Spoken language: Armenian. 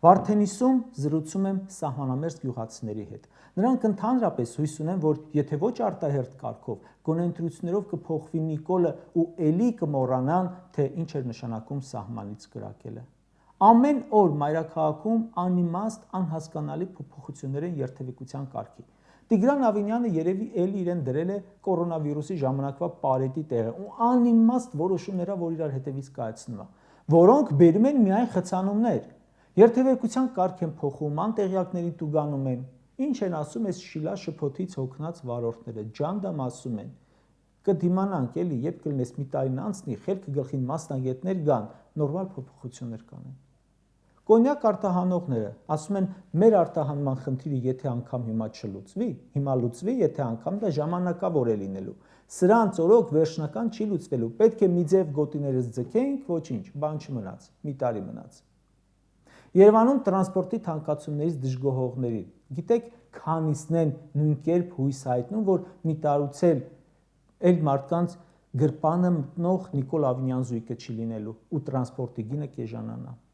Վարդենիսում զրուցում եմ սահմանամերձ գյուղացիների հետ։ Նրանք ընդհանրապես հույս ունեն, որ եթե ոչ արտահերթ կարգով, գոնե ընտրություններով կփոխվի Նիկոլը ու էլի կմոռանան, թե ինչ էր նշանակում սահմանից կրակելը։ Ամեն օր մայրաքաղաքում անիմաստ, անհասկանալի փոփոխություններ են երթևեկության կարգի։ Տիգրան Ավինյանը երևի էլի իրեն դրել է կորոնավիրուսի ժամանակվա պարետի տեղը ու անիմաստ որոշումներա, որ իրար հետևից կայացնում է, որոնք բերում են միայն խցանումներ։ Երթևեկության կարգ են փոխում, անտեղյակների տուգանում են։ Ինչ են ասում այս շիլա շփոթից հոգնած վարորդները, ջանդամ ասում են։ Կդիմանանք էլի, երբ կլինես մի տարին անցնի, խելքը գլխին մասնագետներ գան, նորմալ փոփոխություններ կանեն։ Կոնյակ արտահանողները ասում են, մեր արտահանման խնդիրը եթե անգամ հիմա չլուծվի, հիմա լուծվի, եթե անգամ դա ժամանակավոր է լինելու։ Սրանց օրոք վերջնական չի լուծվելու, պետք է մի ձև գոտիներս ձգենք, ոչինչ, բան չմնաց, մի տարի մնաց։ Երևանում տրանսպորտի թանկացումներից դժգոհողներին, գիտեք, քանիսն են նույն կերպ հույս հայտնում, որ մի տարուց էլ մարդկանց գրպանը մտնող Նիկոլ Ավինյան զույգը չի լինելու ու տրանսպորտի գինը կեժանանա։